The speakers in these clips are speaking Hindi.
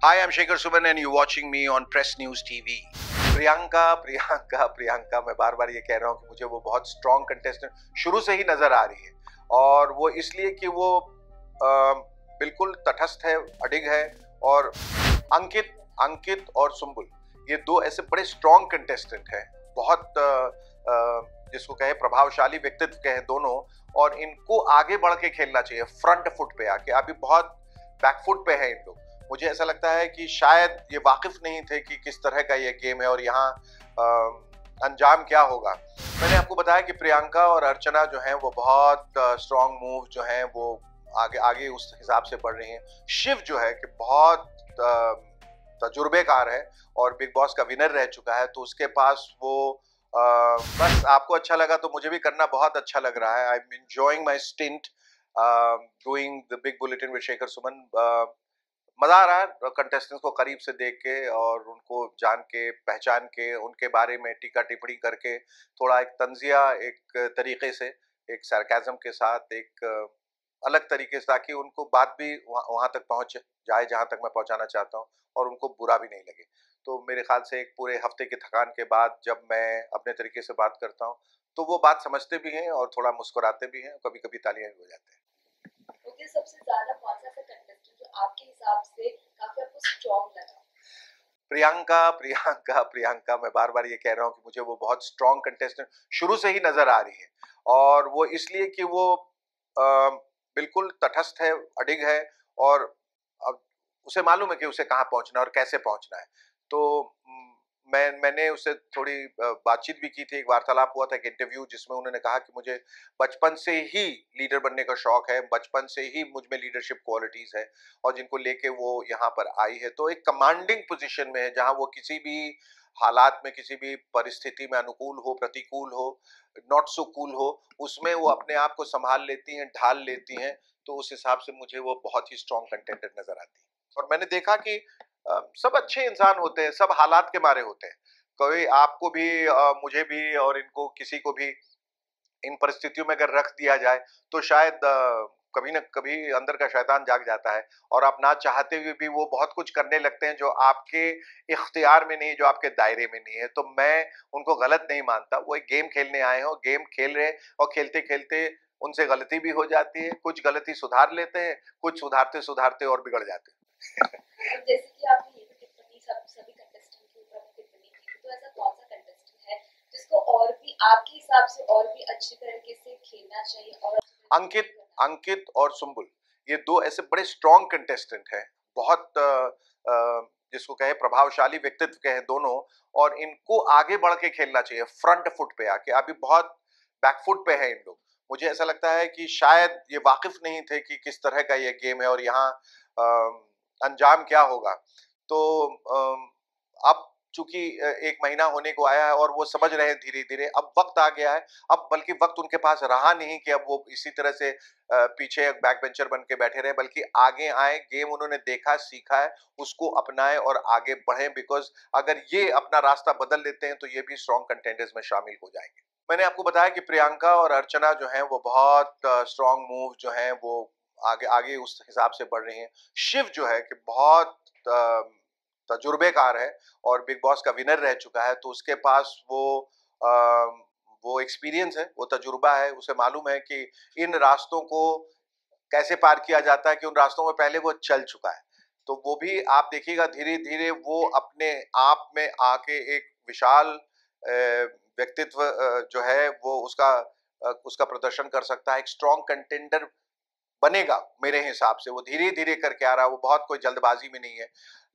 Hi, I'm Shekhar Suman and you're watching me on Press News TV. Priyanka मैं बार बार ये कह रहा हूँ कि मुझे वो बहुत स्ट्रॉन्ग कंटेस्टेंट शुरू से ही नजर आ रही है, और वो इसलिए कि वो बिल्कुल तटस्थ है, अडिग है। और अंकित अंकित और सुम्बुल, ये दो ऐसे बड़े स्ट्रॉन्ग कंटेस्टेंट हैं, बहुत जिसको कहे प्रभावशाली व्यक्तित्व के हैं दोनों, और इनको आगे बढ़ के खेलना चाहिए, फ्रंट फुट पे आके। अभी बहुत बैकफुट पे है इन लोग। मुझे ऐसा लगता है कि शायद ये वाकिफ नहीं थे कि किस तरह का ये गेम है और यहाँ अंजाम क्या होगा। मैंने आपको बताया कि प्रियंका और अर्चना जो हैं वो बहुत स्ट्रॉन्ग मूव जो हैं वो आगे आगे उस हिसाब से बढ़ रही हैं। शिव जो है कि बहुत तजुर्बेकार है और बिग बॉस का विनर रह चुका है, तो उसके पास वो बस आपको अच्छा लगा तो मुझे भी करना बहुत अच्छा लग रहा है। I am enjoying my stint doing the big bulletin with Shekhar Suman. मजा आ रहा है कंटेस्टेंट्स को करीब से देख के और उनको जान के, पहचान के, उनके बारे में टीका टिप्पणी करके, थोड़ा एक तंजिया, एक तरीके से, एक सरकाज़म के साथ, एक अलग तरीके से, ताकि उनको बात भी वहां तक पहुंच जाए जहां तक मैं पहुंचाना चाहता हूं और उनको बुरा भी नहीं लगे। तो मेरे ख्याल से एक पूरे हफ्ते की थकान के बाद जब मैं अपने तरीके से बात करता हूं तो वो बात समझते भी हैं और थोड़ा मुस्कुराते भी हैं, कभी कभी तालियां भी हो जाते हैं। ओके, सबसे ज्यादा कौन सा ऐसा कंटेस्टेंट जो आपके हिसाब से काफी आपको स्ट्रॉन्ग लगा? प्रियंका मैं बार बार ये कह रहा हूँ कि मुझे वो बहुत स्ट्रॉन्ग कंटेस्टेंट शुरू से ही नजर आ रही है, और वो इसलिए कि वो बिल्कुल तटस्थ है, अडिग है, और अब उसे मालूम है कि उसे कहाँ पहुंचना है और कैसे पहुंचना है। तो मैंने उससे थोड़ी बातचीत भी की थी, एक वार्तालाप हुआ था, एक इंटरव्यू, जिसमें उन्होंने कहा कि मुझे बचपन से ही लीडर बनने का शौक है, बचपन से ही मुझ में लीडरशिप क्वालिटीज है, और जिनको लेके वो यहाँ पर आई है। तो एक कमांडिंग पोजीशन में है, जहाँ वो किसी भी हालात में, किसी भी परिस्थिति में, अनुकूल हो, प्रतिकूल हो, नॉट सो कूल हो, उसमें वो अपने आप को संभाल लेती हैं, ढाल लेती हैं। तो उस हिसाब से मुझे वो बहुत ही स्ट्रॉन्ग कंटेंटर नजर आती है। और मैंने देखा कि सब अच्छे इंसान होते हैं, सब हालात के मारे होते हैं। कोई आपको भी, मुझे भी, और इनको किसी को भी इन परिस्थितियों में अगर रख दिया जाए तो शायद कभी ना कभी अंदर का शैतान जाग जाता है, और आप ना चाहते हुए भी वो बहुत कुछ करने लगते हैं जो आपके इख्तियार में नहीं, जो आपके दायरे में नहीं है। तो मैं उनको गलत नहीं मानता। वो एक गेम खेलने आए हो, गेम खेल रहे हैं, और खेलते खेलते उनसे गलती भी हो जाती है, कुछ गलती सुधार लेते हैं, कुछ सुधारते सुधारते और बिगड़ जाते हैं। अब जैसे कि आपने ये भी टिप्पणी सभी कंटेस्टेंट के ऊपर टिप्पणी की थी, तो ऐसा कौन सा कंटेस्टेंट है जिसको और भी आपके हिसाब से और भी अच्छे तरीके से खेलना चाहिए और अंकित अंकित और सुम्बुल, ये दो ऐसे बड़े स्ट्रॉन्ग कंटेस्टेंट हैं, बहुत जिसको कहे प्रभावशाली व्यक्तित्व के हैं दोनों, और इनको आगे बढ़ के खेलना चाहिए, फ्रंट फुट पे आके। अभी बहुत बैकफुट पे है इन लोग। मुझे ऐसा लगता है कि शायद ये वाकिफ नहीं थे कि किस तरह का ये गेम है और यहाँ अंजाम क्या होगा। तो अब चूंकि एक महीना होने को आया है और वो समझ रहे हैं धीरे धीरे, अब वक्त आ गया है। अब बल्कि वक्त उनके पास रहा नहीं कि अब वो इसी तरह से पीछे बैक बेंचर बन के बैठे रहे, बल्कि आगे आए, गेम उन्होंने देखा, सीखा है, उसको अपनाएं और आगे बढ़े। बिकॉज अगर ये अपना रास्ता बदल लेते हैं तो ये भी स्ट्रॉन्ग कंटेंडर्स में शामिल हो जाएंगे। मैंने आपको बताया कि प्रियंका और अर्चना जो हैं वो बहुत स्ट्रॉन्ग मूव जो हैं वो आगे आगे उस हिसाब से बढ़ रही हैं। शिव जो है कि बहुत तजुर्बेकार है और बिग बॉस का विनर रह चुका है, तो उसके पास वो एक्सपीरियंस है, वो तजुर्बा है, उसे मालूम है कि इन रास्तों को कैसे पार किया जाता है, कि उन रास्तों में पहले वो चल चुका है। तो वो भी आप देखिएगा धीरे धीरे वो अपने आप में आके एक विशाल व्यक्तित्व जो है वो उसका प्रदर्शन कर सकता है, एक स्ट्रॉन्ग कंटेंडर बनेगा। मेरे हिसाब से वो धीरे धीरे करके आ रहा है, वो बहुत कोई जल्दबाजी में नहीं है।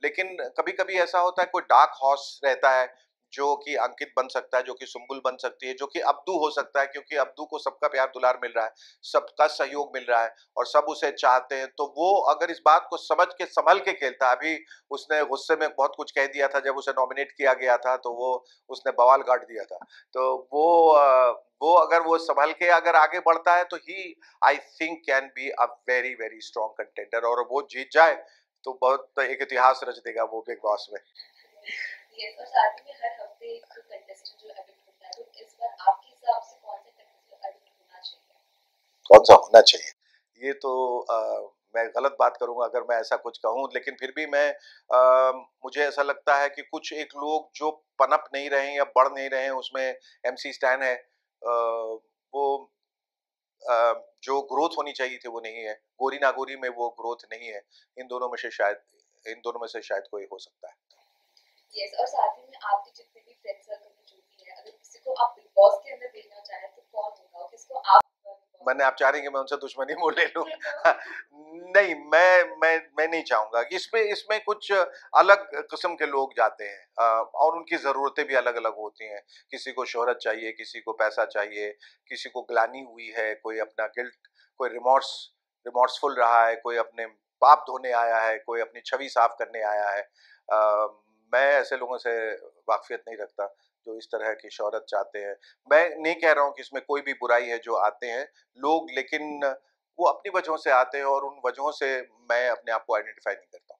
लेकिन कभी कभी ऐसा होता है, कोई डार्क हॉर्स रहता है जो कि अंकित बन सकता है, जो कि सुम्बुल बन सकती है, जो कि अब्दू हो सकता है, क्योंकि अब्दू को सबका प्यार दुलार मिल रहा है, सबका सहयोग मिल रहा है, और सब उसे चाहते हैं। तो वो अगर इस बात को समझ के संभल के खेलता है, अभी उसने गुस्से में बहुत कुछ कह दिया था जब उसे नॉमिनेट किया गया था, तो वो उसने बवाल काट दिया था। तो वो अगर वो संभल के अगर आगे बढ़ता है तो ही I think can be a very very strong contender, और वो जीत जाए तो बहुत एक इतिहास रच देगा वो बिग बॉस में। यस, और साथ ही में हर हफ्ते एक कंटेस्टेंट जो एडिट होता है, तो इस बार आपके हिसाब से कौन सा कंटेस्टेंट एडिट होना चाहिए? कौन सा होना चाहिए, ये तो मैं गलत बात करूंगा अगर मैं ऐसा कुछ कहूं, लेकिन फिर भी मुझे ऐसा लगता है कि कुछ एक लोग जो पनप नहीं रहे हैं या बढ़ नहीं रहे हैं, उसमें एमसी स्टैन है। वो जो ग्रोथ होनी चाहिए थी वो नहीं है, गोरी नागोरी में वो ग्रोथ नहीं है। इन दोनों में से शायद कोई हो सकता है। यस, और साथ ही में आपके जितने भी फ्रेंड सर्कल में जो भी है, अगर किसी को आप बिग बॉस के अंदर देखना चाहें तो कौन होगा, किसको आप मैंने आप चाह रहे हैं कि मैं उनसे दुश्मनी मोल ले लूं? नहीं, मैं नहीं चाहूंगा। इसमें इसमें कुछ अलग किस्म के लोग जाते हैं, और उनकी ज़रूरतें भी अलग अलग होती हैं। किसी को शोहरत चाहिए, किसी को पैसा चाहिए, किसी को ग्लानि हुई है, कोई अपना गिल्ट, कोई रिमोर्सफुल रहा है, कोई अपने पाप धोने आया है, कोई अपनी छवि साफ करने आया है। मैं ऐसे लोगों से वाकफियत नहीं रखता जो इस तरह की शोहरत चाहते हैं। मैं नहीं कह रहा हूँ कि इसमें कोई भी बुराई है जो आते हैं लोग, लेकिन वो अपनी वजहों से आते हैं और उन वजहों से मैं अपने आप को आइडेंटिफाई नहीं करता।